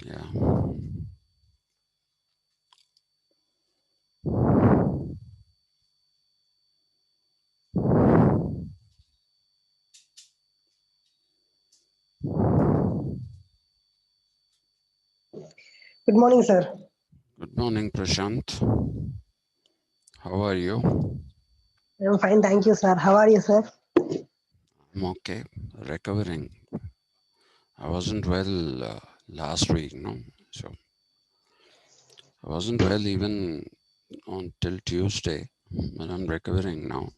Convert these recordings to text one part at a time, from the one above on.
Yeah. Good morning, sir. Good morning, Prashant. How are you? I'm fine, thank you, sir. How are you, sir? I'm okay. Recovering. I wasn't well last week, no? So I wasn't well even until Tuesday, but I'm recovering now.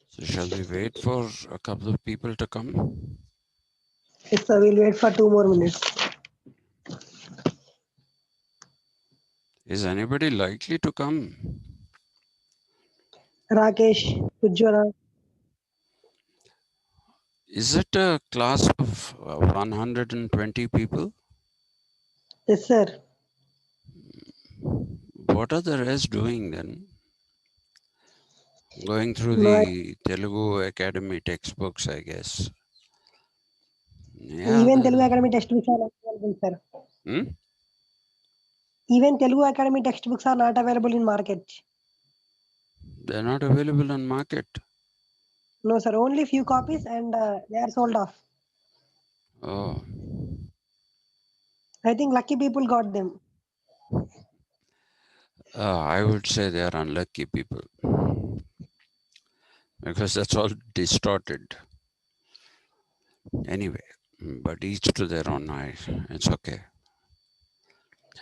So shall we wait for a couple of people to come? Yes, sir. We'll wait for 2 more minutes. Is anybody likely to come? Rakesh, Ujjwala. Is it a class of 120 people? Yes, sir. What are the rest doing then? Going through No, the Telugu Academy textbooks, I guess. Yeah. even Telugu Academy textbooks are not available, sir. Hmm? Even Telugu Academy textbooks are not available in market. They're not available on market. No, sir. Only few copies and they are sold off. Oh, I think lucky people got them. I would say they are unlucky people because that's all distorted. Anyway, but each to their own. It's okay.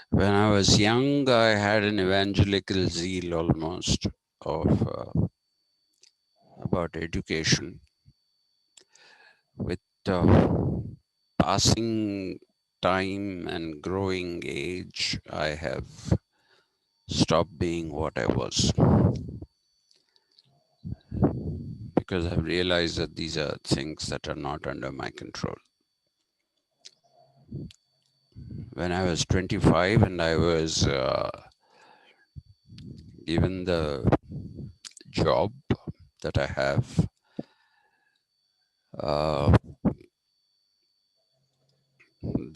When I was young, I had an evangelical zeal almost of about education. With passing time and growing age, I have stopped being what I was because I've realized that these are things that are not under my control. When I was 25 and I was given the job that I have, uh,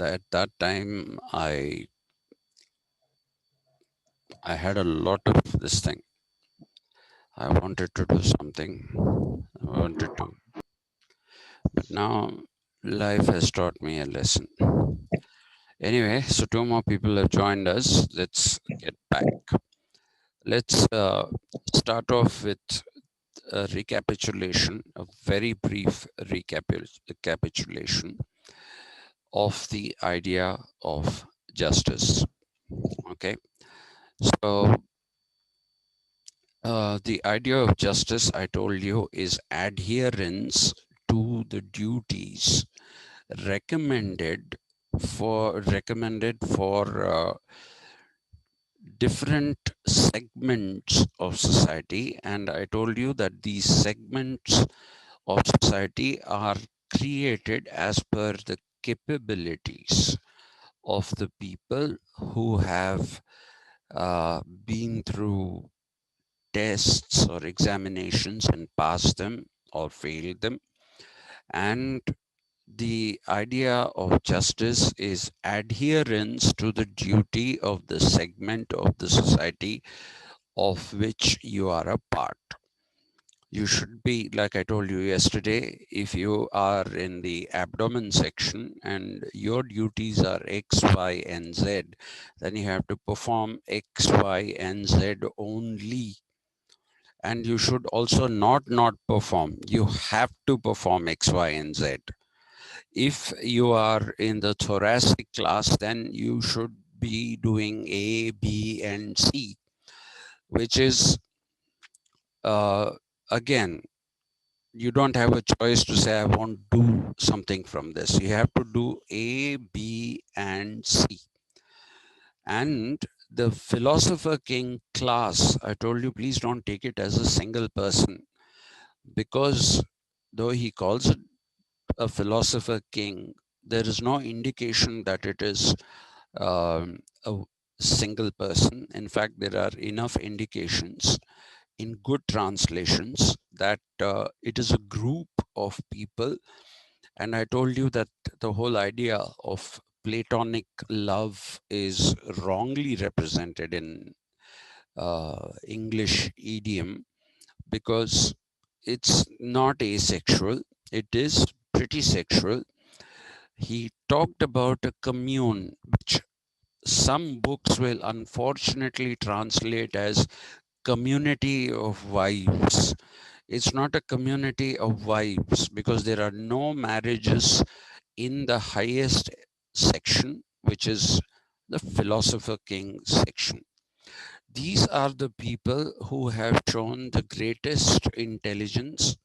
at that time I had a lot of this thing. I wanted to do something. I wanted to, but now life has taught me a lesson. Anyway, so two more people have joined us. Let's get back. Let's start off with a recapitulation, a very brief recapitulation of the idea of justice. Okay, so the idea of justice, I told you, is adherence to the duties recommended for different segments of society, and I told you that these segments of society are created as per the capabilities of the people who have been through tests or examinations and passed them or failed them. And the idea of justice is adherence to the duty of the segment of the society of which you are a part. You should be, like I told you yesterday, if you are in the abdomen section and your duties are X, Y, and Z, then you have to perform X, Y, and Z only. And you should also not perform. You have to perform X, Y, and Z. If you are in the thoracic class, then you should be doing A, B, and C, which is, again, you don't have a choice to say, I won't do something from this. You have to do A, B, and C. And the philosopher king class, I told you, please don't take it as a single person, because though he calls it a philosopher king, there is no indication that it is a single person. In fact, there are enough indications in good translations that it is a group of people. And I told you that the whole idea of Platonic love is wrongly represented in English idiom, because it's not asexual, it is pretty sexual. He talked about a commune, which some books will unfortunately translate as community of wives. It's not a community of wives, because there are no marriages in the highest section, which is the philosopher king section. These are the people who have shown the greatest intelligence.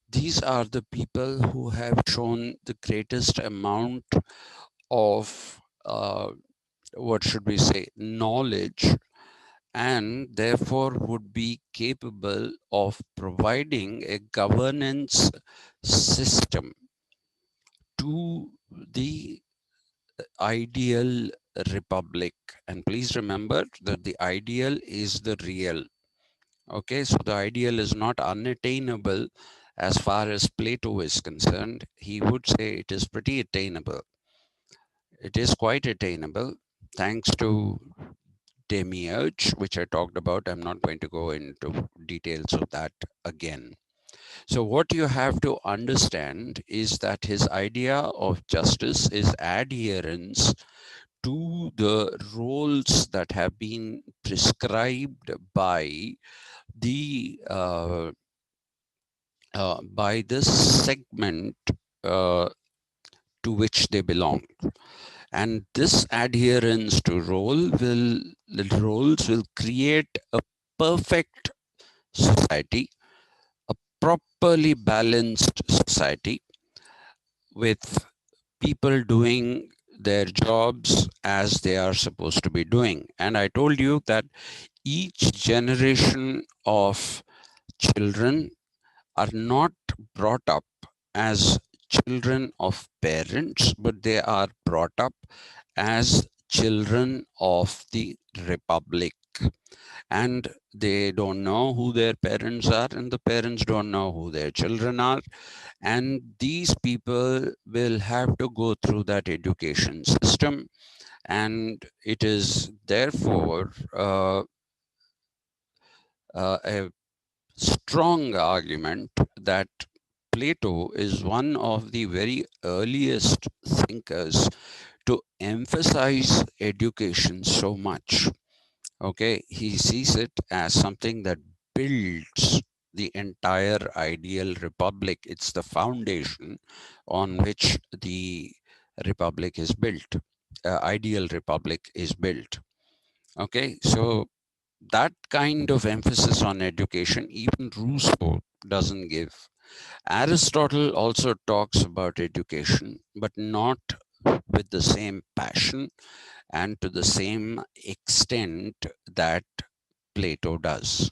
These are the people who have shown the greatest amount of, what should we say, knowledge, and therefore would be capable of providing a governance system to the ideal republic. And please remember that the ideal is the real. Okay, so the ideal is not unattainable as far as Plato is concerned. He would say it is pretty attainable. It is quite attainable thanks to demiurge, which I talked about. I'm not going to go into details of that again. So, what you have to understand is that his idea of justice is adherence to the roles that have been prescribed the uh, by this segment uh, to which they belong. And this adherence to roles will create a perfect society, a properly balanced society, with people doing their jobs as they are supposed to be doing. And I told you that each generation of children are not brought up as children of parents, but they are brought up as children of the republic. And they don't know who their parents are, and the parents don't know who their children are. And these people will have to go through that education system. And it is therefore a strong argument that Plato is one of the very earliest thinkers to emphasize education so much. Okay, he sees it as something that builds the entire ideal republic. It's the foundation on which the republic is built. Ideal republic is built. Okay, so that kind of emphasis on education, even Rousseau doesn't give. Aristotle also talks about education, but not with the same passion and to the same extent that Plato does.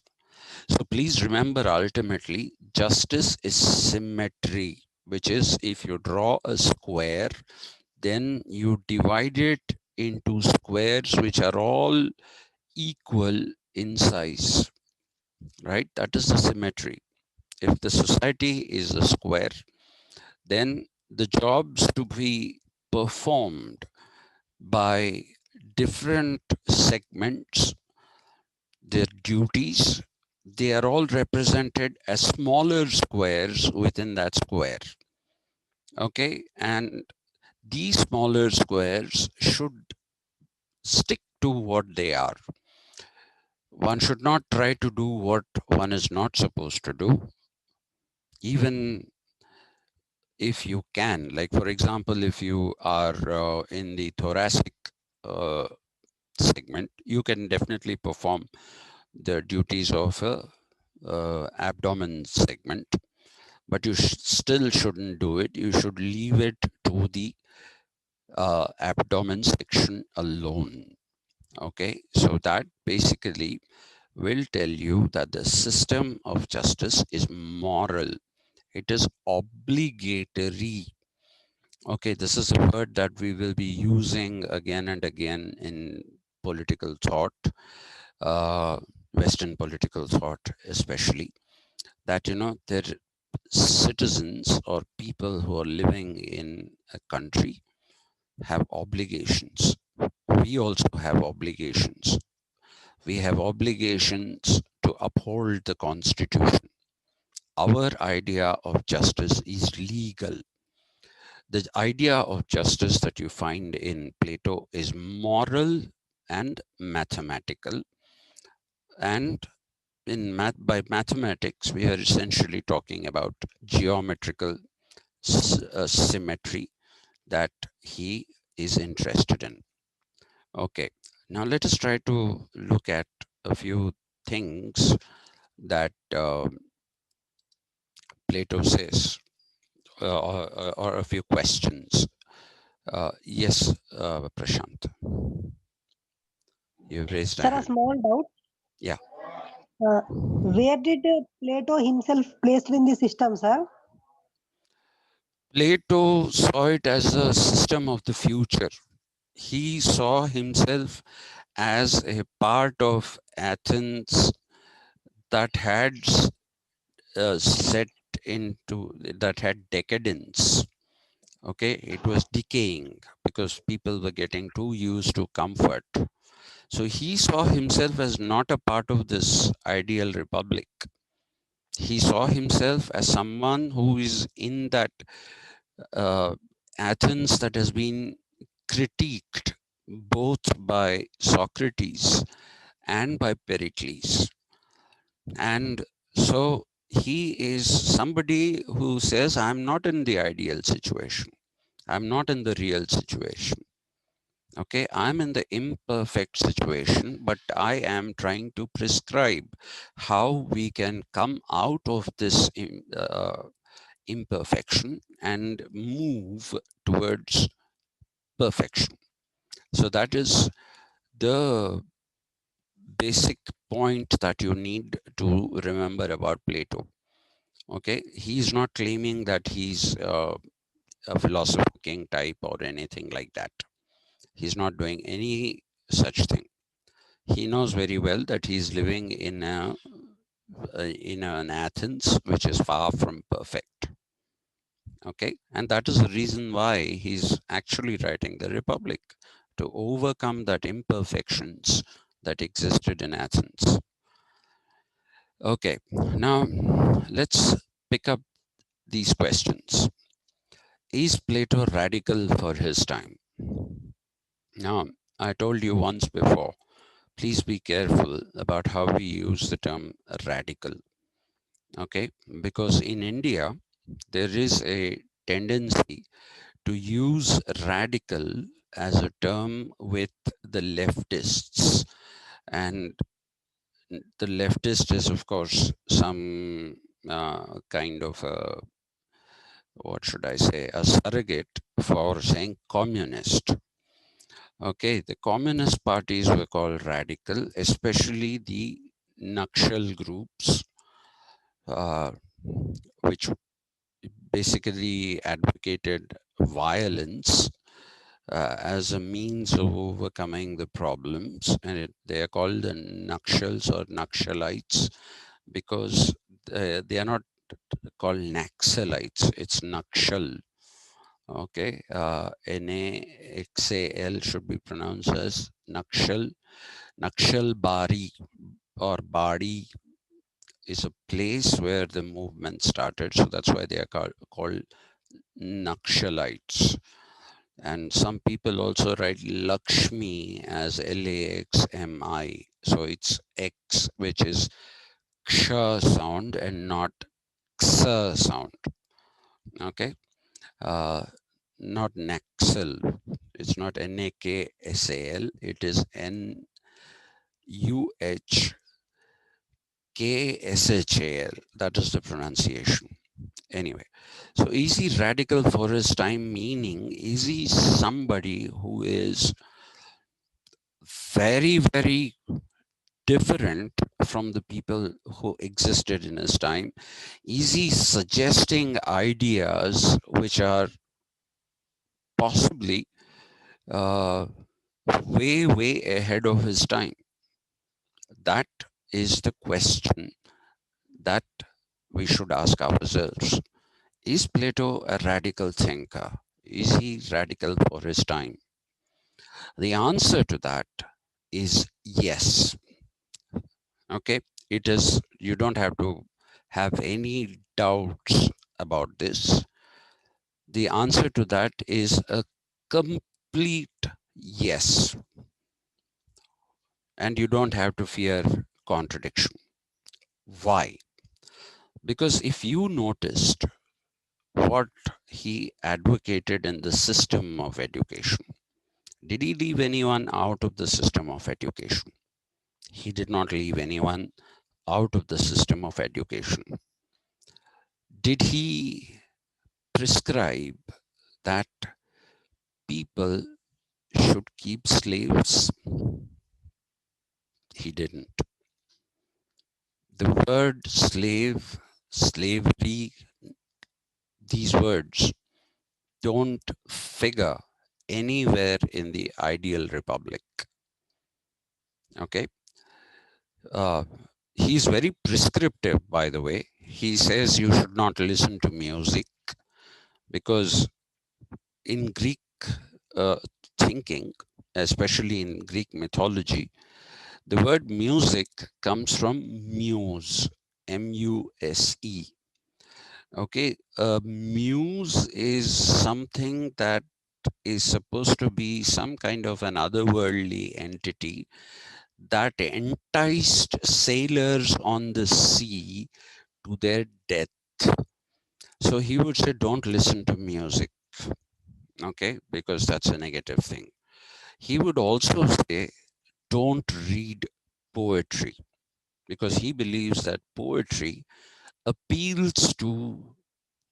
So please remember, ultimately, justice is symmetry, which is if you draw a square, then you divide it into squares which are all equal in size, right? That is the symmetry. If the society is a square, then the jobs to be performed by different segments, their duties, they are all represented as smaller squares within that square. Okay, and these smaller squares should stick to what they are. One should not try to do what one is not supposed to do, even if you can. Like, for example, if you are in the thoracic uh, segment, you can definitely perform the duties of a abdomen segment, but you still shouldn't do it. You should leave it to the abdomen section alone. Okay, so that basically will tell you that the system of justice is moral. It is obligatory. Okay, this is a word that we will be using again and again in political thought, uh, Western political thought especially, that their citizens or people who are living in a country have obligations. We also have obligations. We have obligations to uphold the Constitution. Our idea of justice is legal. The idea of justice that you find in Plato is moral and mathematical. And by mathematics, we are essentially talking about geometrical symmetry that he is interested in. Okay, now let us try to look at a few things that Plato says, or a few questions. Yes, Prashant, you've raised a Sir, a hand. small doubt. Yeah, Uh, where did Plato himself placed in the system, sir? Plato saw it as a system of the future. He saw himself as a part of Athens that had set into that had decadence. Okay, it was decaying because people were getting too used to comfort. So he saw himself as not a part of this ideal republic. He saw himself as someone who is in that uh, Athens that has been critiqued both by Socrates and by Pericles. And so he is somebody who says, I'm not in the ideal situation. I'm not in the real situation. Okay, I'm in the imperfect situation, but I am trying to prescribe how we can come out of this imperfection and move towards perfection. So that is the basic point that you need to remember about Plato. Okay, he's not claiming that he's a philosopher king type or anything like that. He's not doing any such thing. He knows very well that he's living in an Athens which is far from perfect. Okay, and that is the reason why he's actually writing the Republic, to overcome that imperfections that existed in Athens. Okay, now let's pick up these questions. Is Plato radical for his time? Now, I told you once before, please be careful about how we use the term radical. Okay, because in India, there is a tendency to use radical as a term with the leftists. And the leftist is, of course, some kind of a, what should I say, a surrogate for saying communist. Okay, the communist parties were called radical, especially the Nakshal groups, uh, which basically advocated violence as a means of overcoming the problems. And they are called the Nakshals or Nakshalites because they are not called Naxalites, it's Nakshal. Okay, Naxal should be pronounced as Nakshal. Nakshal Bari or Bari is a place where the movement started. So that's why they are called Nakshalites. And some people also write Lakshmi as Laxmi. So it's X, which is Ksha sound and not Ksa sound. Okay. Uh, not Naxal. It's not Naksal. It is Nuhkshal. That is the pronunciation. Anyway, so is he radical for his time? Meaning, is he somebody who is very, very different from the people who existed in his time? Is he suggesting ideas which are possibly uh, way, way ahead of his time? That is the question that we should ask ourselves. Is Plato a radical thinker? Is he radical for his time? The answer to that is yes. Okay, it is, you don't have to have any doubts about this. The answer to that is a complete yes, and you don't have to fear contradiction. Why? Because if you noticed what he advocated in the system of education, did he leave anyone out of the system of education? He did not leave anyone out of the system of education. Did he prescribe that people should keep slaves? He didn't. The word slave, slavery, these words don't figure anywhere in the ideal republic. Okay. Uh, he's very prescriptive, by the way. He says you should not listen to music because in Greek uh, thinking, especially in Greek mythology, the word music comes from muse, M-U-S-E. Okay, muse is something that is supposed to be some kind of an otherworldly entity that enticed sailors on the sea to their death. So he would say, don't listen to music, okay, because that's a negative thing. He would also say, don't read poetry, because he believes that poetry appeals to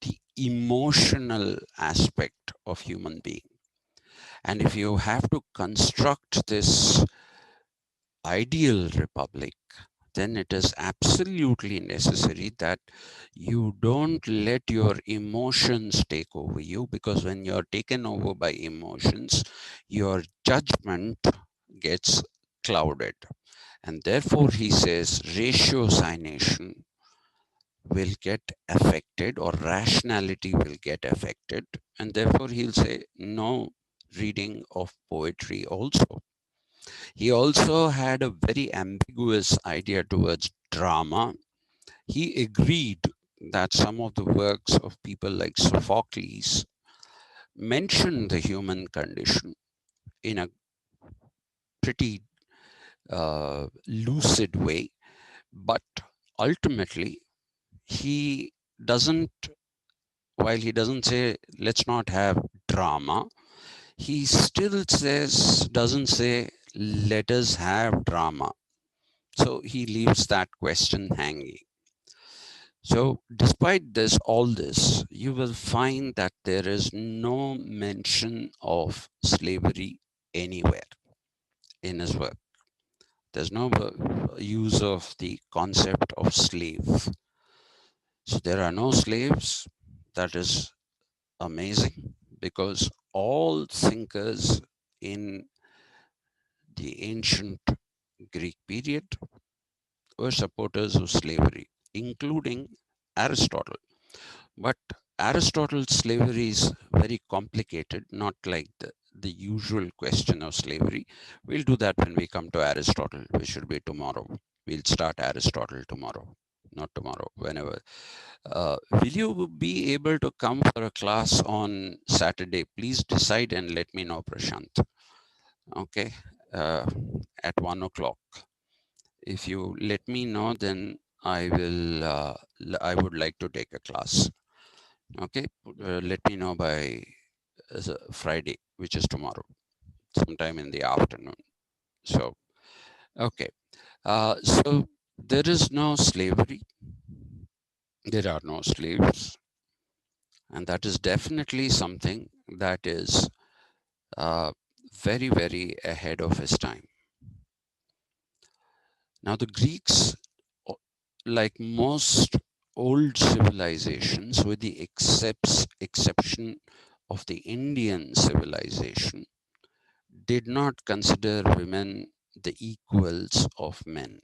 the emotional aspect of human being. And if you have to construct this ideal republic, then it is absolutely necessary that you don't let your emotions take over you, because when you're taken over by emotions, your judgment gets clouded. And therefore, he says ratiocination will get affected, or rationality will get affected. And therefore, he'll say no reading of poetry also. He also had a very ambiguous idea towards drama. He agreed that some of the works of people like Sophocles mention the human condition in a pretty lucid way, but ultimately he doesn't, while he doesn't say let's not have drama, he still says, doesn't say let us have drama. So he leaves that question hanging. So despite this, all this, you will find that there is no mention of slavery anywhere in his work. There's no use of the concept of slave. So there are no slaves. That is amazing, because all thinkers in the ancient Greek period were supporters of slavery, including Aristotle. But Aristotle's slavery is very complicated, not like the usual question of slavery. We'll do that when we come to Aristotle, which will be tomorrow. We'll start Aristotle tomorrow, not tomorrow, whenever. Will you be able to come for a class on Saturday? Please decide and let me know, Prashant. Okay, uh, at 1 o'clock. If you let me know, then I will. I would like to take a class. Okay, let me know by Friday, which is tomorrow, sometime in the afternoon. So, okay. So there is no slavery. There are no slaves, and that is definitely something that is uh, very, very ahead of his time. Now, the Greeks, like most old civilizations, with the exception of the Indian civilization, did not consider women the equals of men.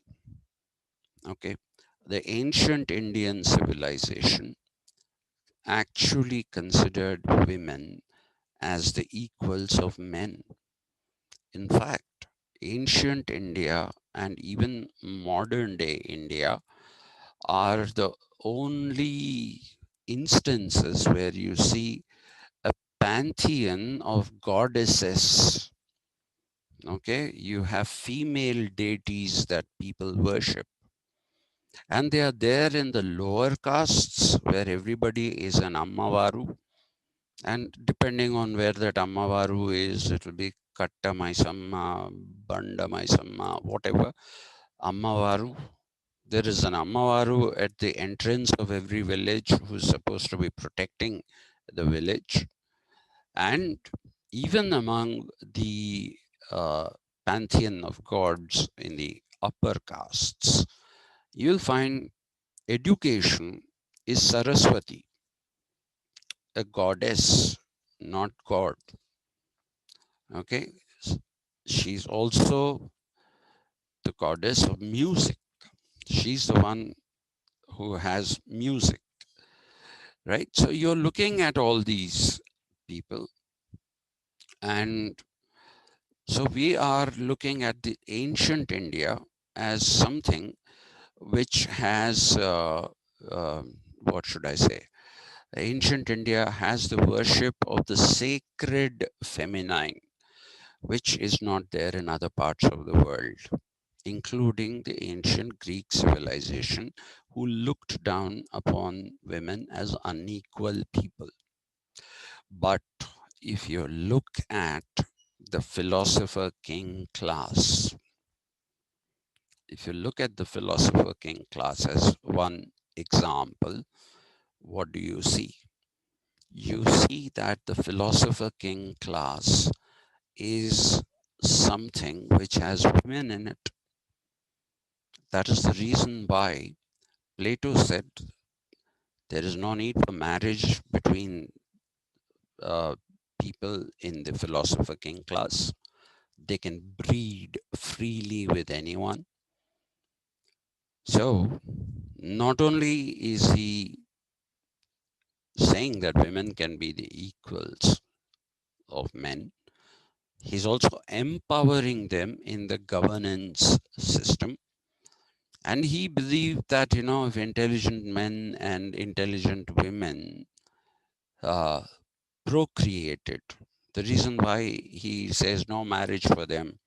Okay, the ancient Indian civilization actually considered women as the equals of men. In fact, ancient India and even modern day India are the only instances where you see a pantheon of goddesses. Okay, you have female deities that people worship, and they are there in the lower castes where everybody is an Ammavaru. And depending on where that Ammavaru is, it will be Katta Maisamma, Banda Maisamma, whatever. Ammavaru. There is an Ammavaru at the entrance of every village who is supposed to be protecting the village. And even among the uh, pantheon of gods in the upper castes, you'll find education is Saraswati, a goddess, not God. Okay, she's also the goddess of music. She's the one who has music, right? So you're looking at all these people, and so we are looking at the ancient India as something which has, what should I say? Ancient India has the worship of the sacred feminine, which is not there in other parts of the world, including the ancient Greek civilization, who looked down upon women as unequal people. But if you look at the philosopher king class, if you look at the philosopher king class as one example, what do you see? You see that the philosopher king class is something which has women in it. That is the reason why Plato said there is no need for marriage between uh, people in the philosopher king class. They can breed freely with anyone. So, not only is he saying that women can be the equals of men, he's also empowering them in the governance system. And he believed that, if intelligent men and intelligent women uh, procreated, the reason why he says no marriage for them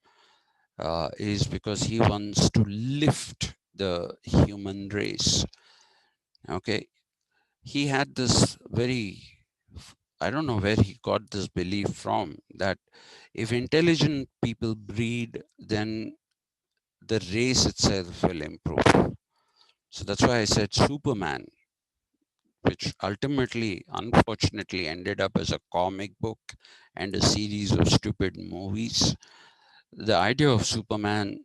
is because he wants to lift the human race. Okay. He had this very, I don't know where he got this belief from, that if intelligent people breed, then the race itself will improve. So that's why I said Superman, which ultimately, unfortunately, ended up as a comic book and a series of stupid movies. The idea of Superman,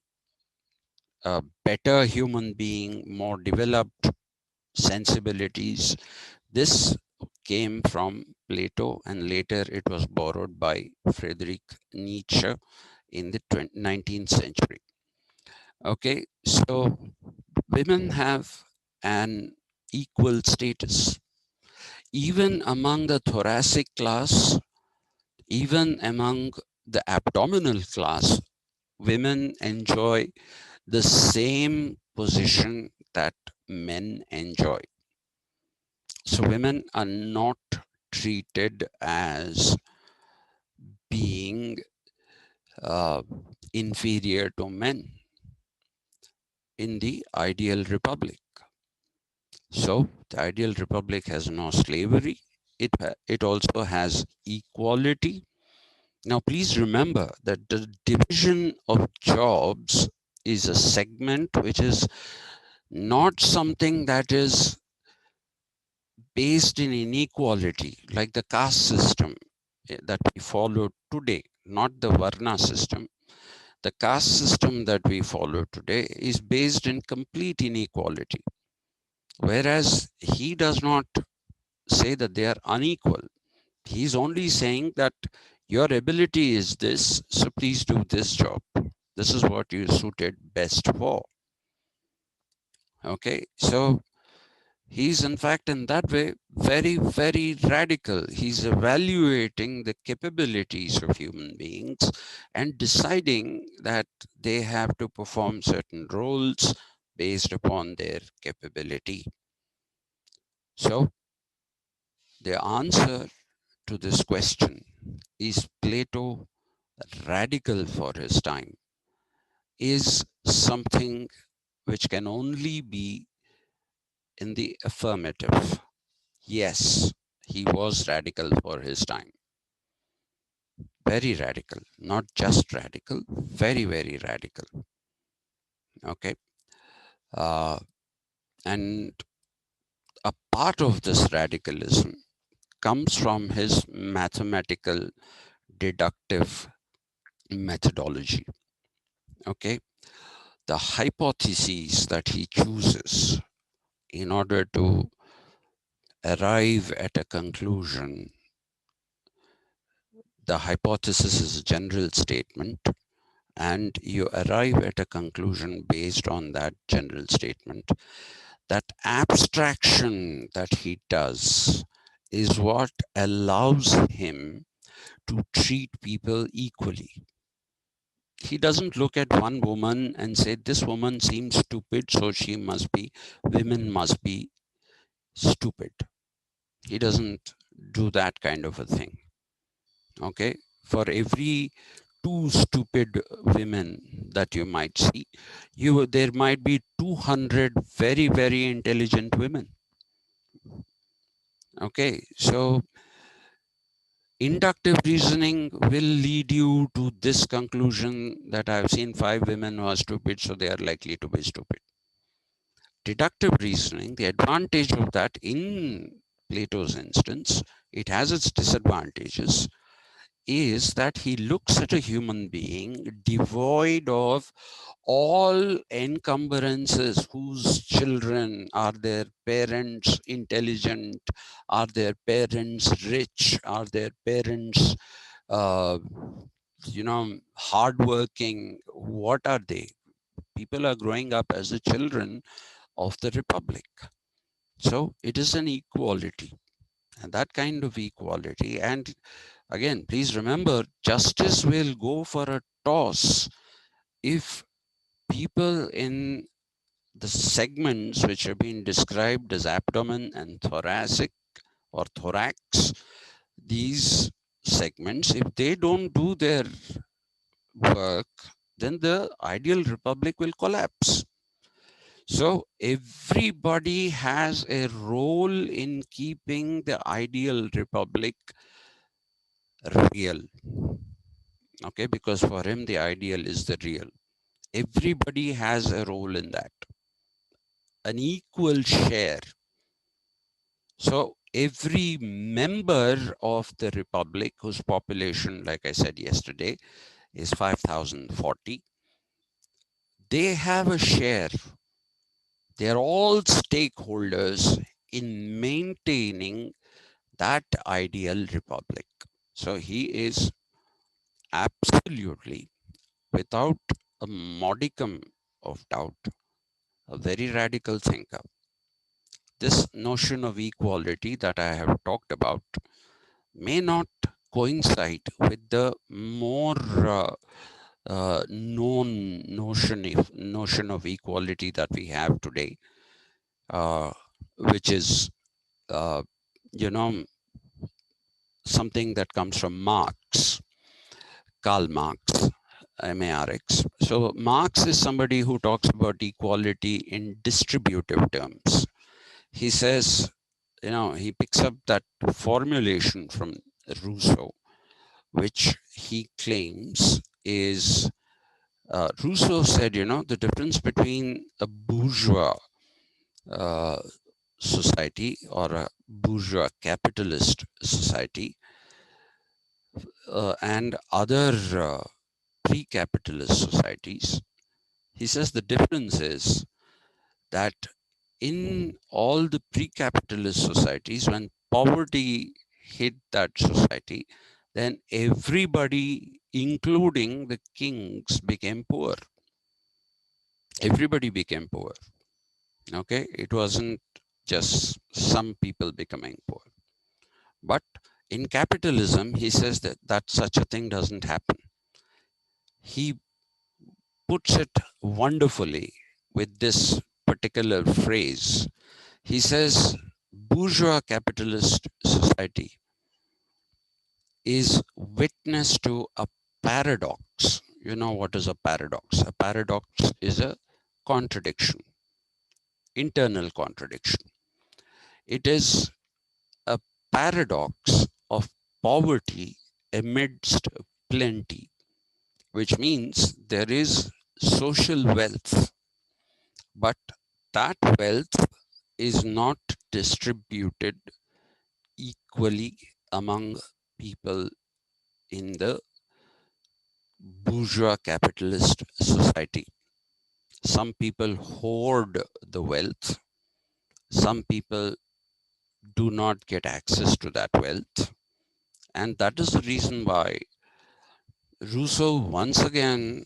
a better human being, more developed sensibilities, this came from Plato, and later it was borrowed by Friedrich Nietzsche in the 19th century. Okay, so women have an equal status. Even among the thoracic class, even among the abdominal class, women enjoy the same position that men enjoy. So women are not treated as being uh, inferior to men in the ideal republic. So the ideal republic has no slavery. It also has equality. Now, please remember that the division of jobs is a segment which is not something that is based in inequality, like the caste system that we follow today, not the Varna system. The caste system that we follow today is based in complete inequality, whereas he does not say that they are unequal. He's only saying that Your ability is this, so please do this job. This is what you're suited best for. Okay, so he's in fact in that way very, very radical. He's evaluating the capabilities of human beings and deciding that they have to perform certain roles based upon their capability. So the answer to this question, is Plato radical for his time, is something which can only be in the affirmative. Yes, he was radical for his time. Very radical, not just radical, very, very radical. Okay. Uh, and a part of this radicalism comes from his mathematical deductive methodology. Okay. The hypotheses that he chooses in order to arrive at a conclusion. The hypothesis is a general statement, and you arrive at a conclusion based on that general statement. That abstraction that he does is what allows him to treat people equally. He doesn't look at one woman and say, this woman seems stupid, so women must be stupid. He doesn't do that kind of a thing. Okay. For every two stupid women that you might see, there might be 200 very, very intelligent women. Okay. So inductive reasoning will lead you to this conclusion that I've seen 5 women who are stupid, so they are likely to be stupid. Deductive reasoning, the advantage of that in Plato's instance, it has its disadvantages, is that he looks at a human being devoid of all encumbrances. Whose children, are their parents intelligent, are their parents rich, are their parents uh, hardworking? What are they? People are growing up as the children of the republic. So it is an equality, and that kind of equality. And again, please remember, justice will go for a toss if people in the segments which have been described as abdomen and thoracic or thorax, these segments, if they don't do their work, then the ideal republic will collapse. So everybody has a role in keeping the ideal republic real. Okay, because for him the ideal is the real. Everybody has a role in that, an equal share. So every member of the republic, whose population, like I said yesterday, is 5,040, they have a share. They're all stakeholders in maintaining that ideal republic. So he is absolutely, without a modicum of doubt, a very radical thinker. This notion of equality that I have talked about may not coincide with the more known notion of equality that we have today, uh, which is, uh, you know, something that comes from Karl Marx, MARX. So Marx is somebody who talks about equality in distributive terms. He says, he picks up that formulation from Rousseau, which he claims is, Rousseau said, the difference between a bourgeois uh, society or a bourgeois capitalist society and other pre-capitalist societies. He says the difference is that in all the pre-capitalist societies, when poverty hit that society, then everybody, including the kings, became poor. Everybody became poor. Okay, it wasn't just some people becoming poor. But in capitalism, he says that such a thing doesn't happen. He puts it wonderfully with this particular phrase. He says, bourgeois capitalist society is witness to a paradox. You know what is a paradox? A paradox is a contradiction, internal contradiction. It is a paradox of poverty amidst plenty, which means there is social wealth, but that wealth is not distributed equally among people in the bourgeois capitalist society. Some people hoard the wealth, some people do not get access to that wealth. And that is the reason why Rousseau once again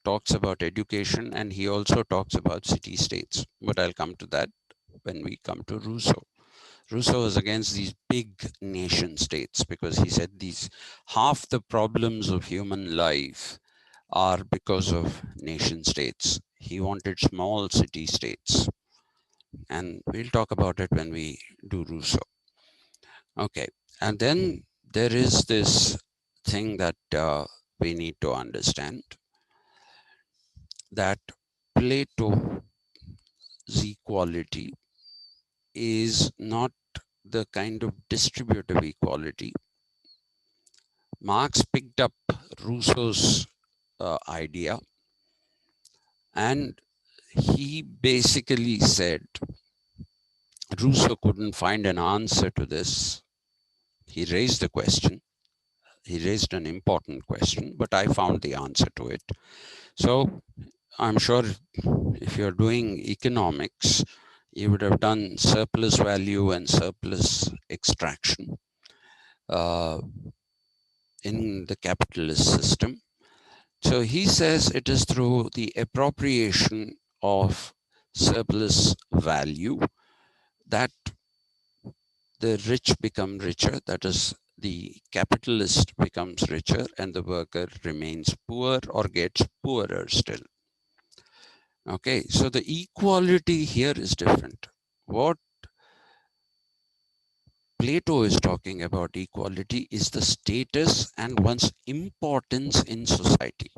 talks about education, and he also talks about city states. But I'll come to that when we come to Rousseau. Rousseau was against these big nation states because he said these half the problems of human life are because of nation states. He wanted small city states. And we'll talk about it when we do Rousseau. Okay. And then there is this thing that we need to understand, that Plato's equality is not the kind of distributive equality. Marx picked up Rousseau's idea, and he basically said Rousseau couldn't find an answer to this. He raised the question. He raised an important question, but I found the answer to it. So I'm sure if you're doing economics, you would have done surplus value and surplus extraction uh, in the capitalist system. So he says it is through the appropriation of surplus value that the rich become richer, that is, the capitalist becomes richer and the worker remains poor or gets poorer still. Okay, so the equality here is different. What Plato is talking about equality is the status and one's importance in society.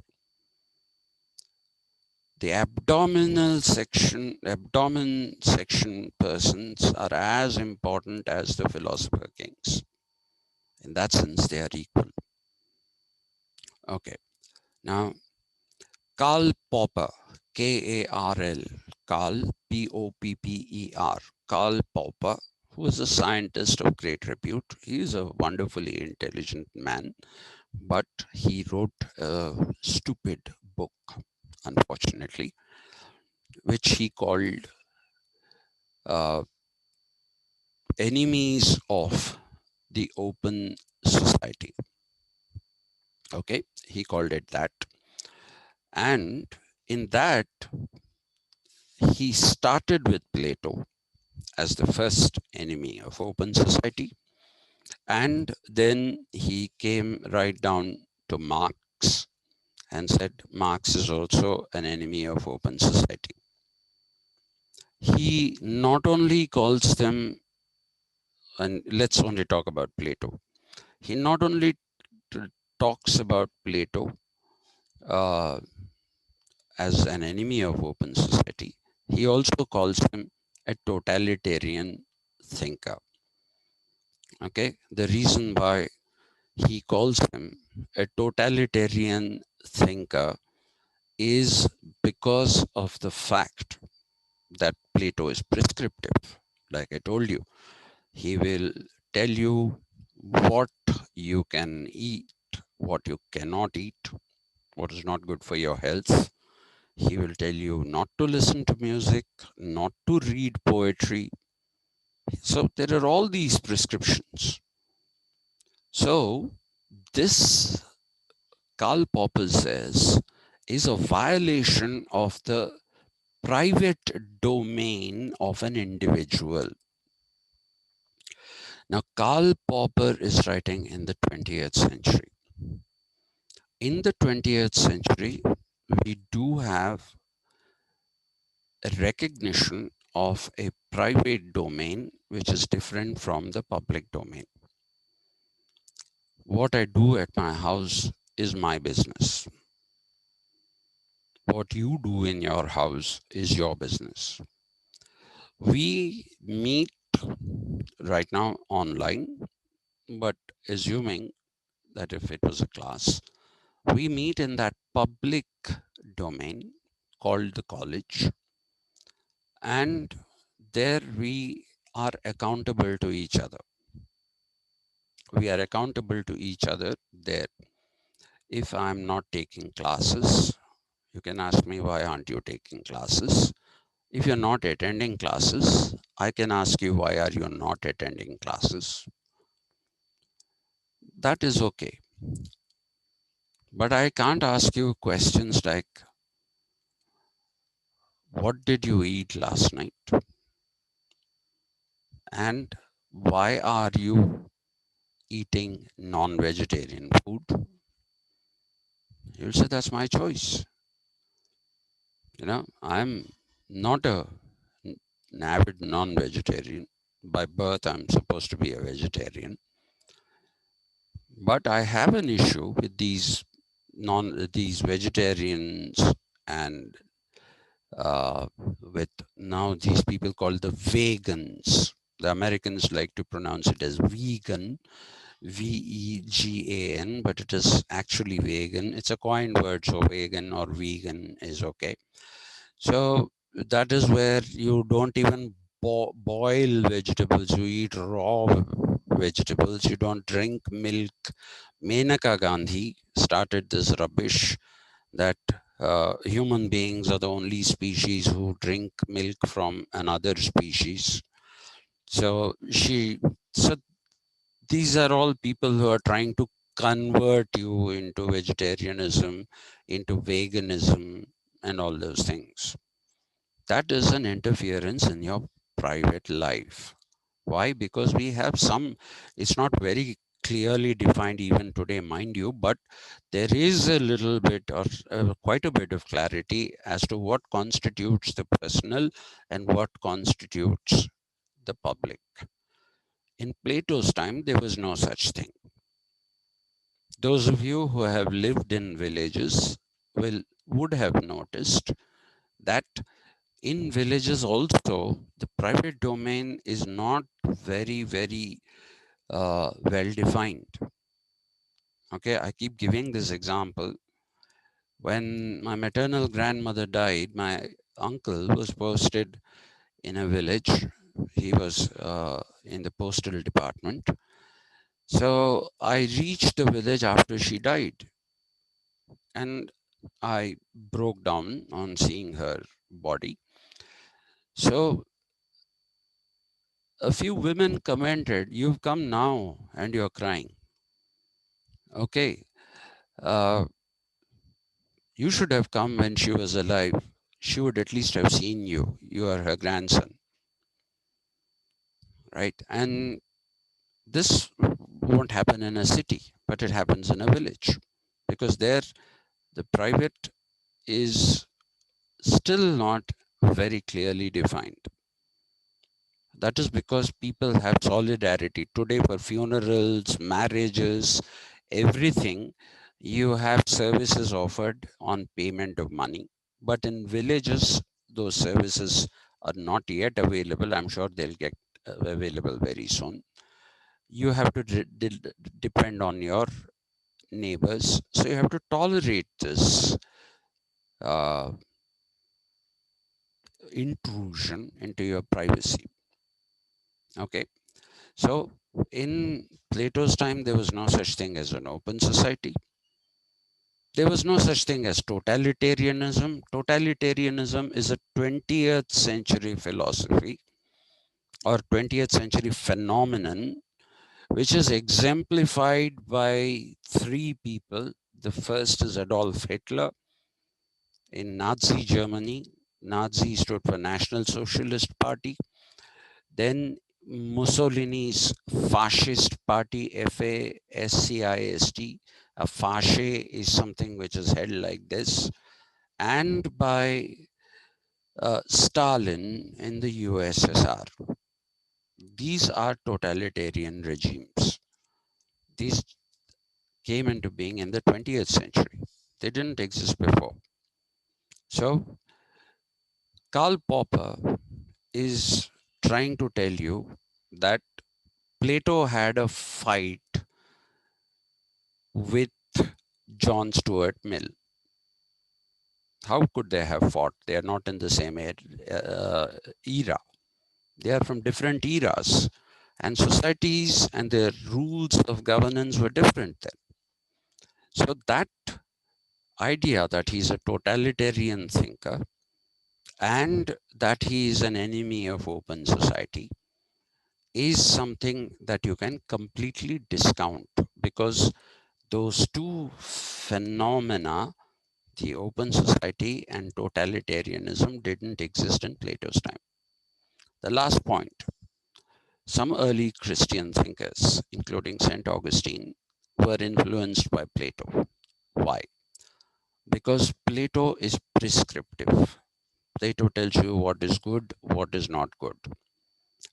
The abdomen section persons are as important as the philosopher kings. In that sense, they are equal. Okay. Now, Karl Popper, K-A-R-L, Karl, P-O-P-P-E-R, Karl Popper, who is a scientist of great repute. He is a wonderfully intelligent man, but he wrote a stupid book, unfortunately, which he called uh, Enemies of the Open Society. Okay, he called it that. And in that, he started with Plato as the first enemy of open society. And then he came right down to Marx and said Marx is also an enemy of open society. He not only calls them, and let's only talk about Plato, he not only talks about Plato uh, as an enemy of open society, he also calls him a totalitarian thinker. Okay, the reason why he calls him a totalitarian thinker is because of the fact that Plato is prescriptive. Like I told you, he will tell you what you can eat, what you cannot eat, what is not good for your health. He will tell you not to listen to music, not to read poetry. So there are all these prescriptions. So this, Karl Popper says, is a violation of the private domain of an individual. Now, Karl Popper is writing in the 20th century. In the 20th century, we do have a recognition of a private domain which is different from the public domain. What I do at my house is my business. What you do in your house is your business. We meet right now online, but assuming that if it was a class, we meet in that public domain called the college, and there we are accountable to each other. We are accountable to each other there. If I'm not taking classes, you can ask me, why aren't you taking classes? If you're not attending classes, I can ask you, why are you not attending classes? That is okay. But I can't ask you questions like, what did you eat last night? And why are you eating non-vegetarian food? You'll say, that's my choice. I'm not an avid non-vegetarian. By birth, I'm supposed to be a vegetarian. But I have an issue with these vegetarians, and uh, with now these people called the vegans. The Americans like to pronounce it as vegan, vegan, but it is actually vegan. It's a coined word, so vegan or vegan is okay. So that is where you don't even boil vegetables, you eat raw vegetables, you don't drink milk. Menaka Gandhi started this rubbish that human beings are the only species who drink milk from another species. So these are all people who are trying to convert you into vegetarianism, into veganism, and all those things. That is an interference in your private life. Why? Because we have it's not very clearly defined even today, mind you, but there is a little bit or quite a bit of clarity as to what constitutes the personal and what constitutes the public. In Plato's time, there was no such thing. Those of you who have lived in villages would have noticed that in villages also, the private domain is not very well defined. Okay, I keep giving this example. When my maternal grandmother died, my uncle was posted in a village. He was in the postal department. So I reached the village after she died, and I broke down on seeing her body. So a few women commented, "You've come now and you're crying. Okay, uh, you should have come when she was alive. She would at least have seen you. You are her grandson, right?" And this won't happen in a city, but it happens in a village, because there the private is still not very clearly defined. That is because people have solidarity. Today, for funerals, marriages, everything, you have services offered on payment of money. But in villages, those services are not yet available. I'm sure they'll get available very soon. You have to depend on your neighbors. So you have to tolerate this uh, intrusion into your privacy. Okay. So in Plato's time, there was no such thing as an open society. There was no such thing as totalitarianism. Totalitarianism is a 20th century philosophy or 20th century phenomenon which is exemplified by three people. The first is Adolf Hitler in Nazi Germany. Nazi stood for National Socialist Party. Then Mussolini's fascist party, FASCIST. A fasce is something which is held like this. And by Stalin in the USSR. These are totalitarian regimes. These came into being in the 20th century. They didn't exist before. So Karl Popper is trying to tell you that Plato had a fight with John Stuart Mill. How could they have fought? They are not in the same era. They are from different eras, and societies and their rules of governance were different then. So that idea that he's a totalitarian thinker and that he is an enemy of open society is something that you can completely discount, because those two phenomena, the open society and totalitarianism, didn't exist in Plato's time. The last point, some early Christian thinkers, including St. Augustine, were influenced by Plato. Why? Because Plato is prescriptive. Plato tells you what is good, what is not good,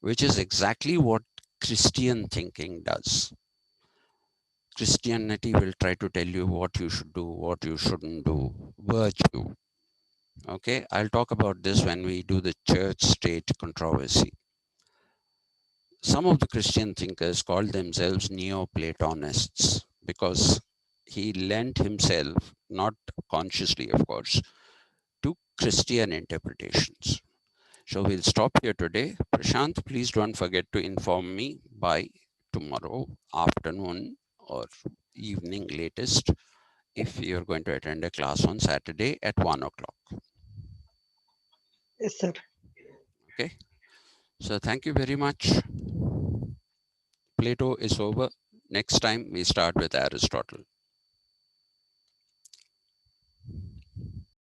which is exactly what Christian thinking does. Christianity will try to tell you what you should do, what you shouldn't do, virtue. Okay, I'll talk about this when we do the church state controversy. Some of the Christian thinkers called themselves Neoplatonists because he lent himself, not consciously, of course, to Christian interpretations. So we'll stop here today. Prashant, please don't forget to inform me by tomorrow afternoon or evening latest if you're going to attend a class on Saturday at 1 o'clock. Yes, sir. Okay. So thank you very much. Plato is over. Next time we start with Aristotle.